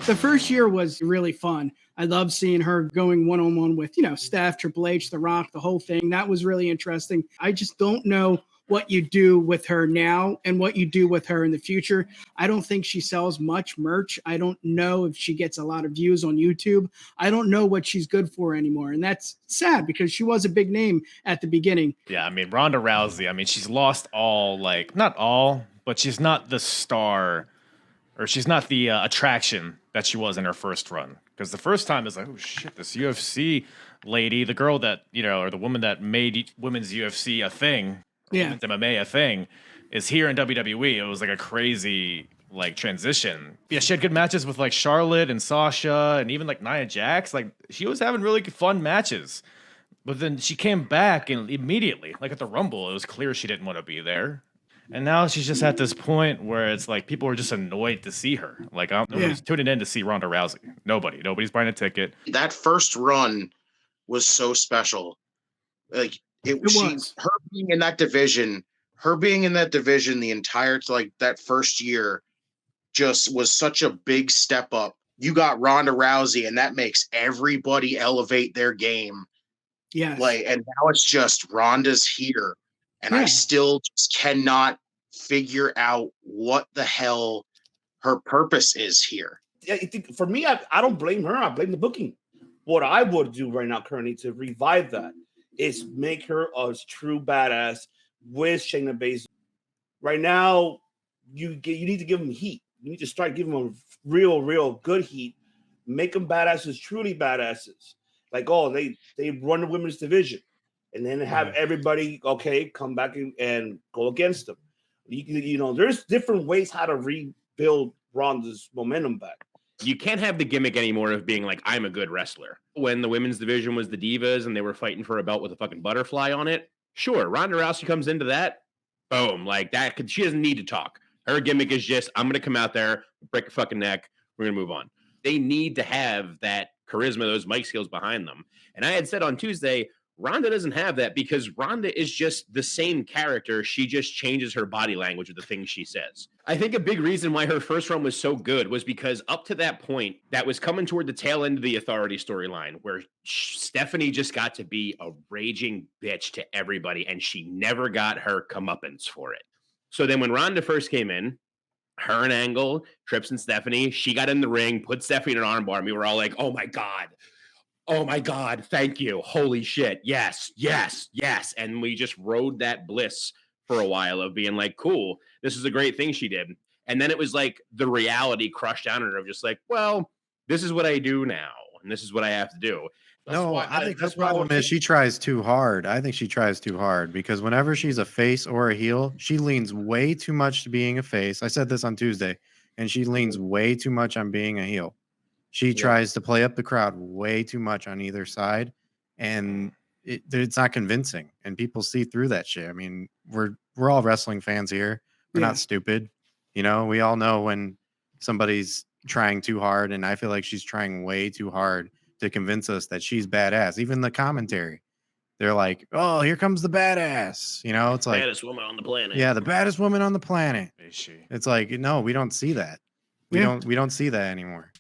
The first year was really fun. I love seeing her going one-on-one with, Steph, Triple H, The Rock, the whole thing. That was really interesting. I just don't know what you do with her now and what you do with her in the future. I don't think she sells much merch. I don't know if she gets a lot of views on YouTube. I don't know what she's good for anymore. And that's sad because she was a big name at the beginning. Yeah, I mean, Ronda Rousey, she's lost all, not all, but she's not the star, or she's not the attraction that she was in her first run. Because the first time is like, oh shit, this UFC lady, the girl that, or the woman that made women's UFC a thing, women's MMA a thing, is here in WWE. It was like a crazy transition. Yeah, she had good matches with Charlotte and Sasha and even Nia Jax. She was having really fun matches. But then she came back and immediately, at the Rumble, it was clear she didn't want to be there. And now she's just at this point where it's people are just annoyed to see her. Nobody's tuning in to see Ronda Rousey. Nobody's buying a ticket. That first run was so special. Her being in that division the entire that first year just was such a big step up. You got Ronda Rousey, and that makes everybody elevate their game. Yeah. And now it's just Ronda's here. And I still just cannot figure out what the hell her purpose is here. Yeah, I think for me, I don't blame her. I blame the booking. What I would do right now, currently, to revive that is make her a true badass with Shayna Baszler. Right now, you need to give them heat. You need to start giving them real good heat. Make them badasses, truly badasses. They run the women's division. And then have everybody, come back and go against them. There's different ways how to rebuild Ronda's momentum back. You can't have the gimmick anymore of being I'm a good wrestler. When the women's division was the Divas and they were fighting for a belt with a fucking butterfly on it, sure, Ronda Rousey comes into that, boom, that. She doesn't need to talk. Her gimmick is just, I'm going to come out there, break a fucking neck, we're going to move on. They need to have that charisma, those mic skills behind them. And I had said on Tuesday, Ronda doesn't have that because Ronda is just the same character. She just changes her body language with the things she says. I think a big reason why her first run was so good was because up to that point, that was coming toward the tail end of the Authority storyline where Stephanie just got to be a raging bitch to everybody and she never got her comeuppance for it. So then when Ronda first came in, her and Angle, Trips and Stephanie, she got in the ring, put Stephanie in an armbar, and we were all like, oh my God, thank you. Holy shit. Yes. And we just rode that bliss for a while of being cool, this is a great thing she did. And then it was the reality crushed down on her of just well, this is what I do now. And this is what I have to do. I think the problem is she tries too hard. I think she tries too hard because whenever she's a face or a heel, she leans way too much to being a face. I said this on Tuesday, and she leans way too much on being a heel. She tries to play up the crowd way too much on either side, and it's not convincing. And people see through that shit. We're all wrestling fans here. We're not stupid. We all know when somebody's trying too hard, and I feel like she's trying way too hard to convince us that she's badass. Even the commentary, they're like, "Oh, here comes the badass." It's baddest woman on the planet. Yeah, the baddest woman on the planet. Is she? It's no, we don't see that. We don't see that anymore.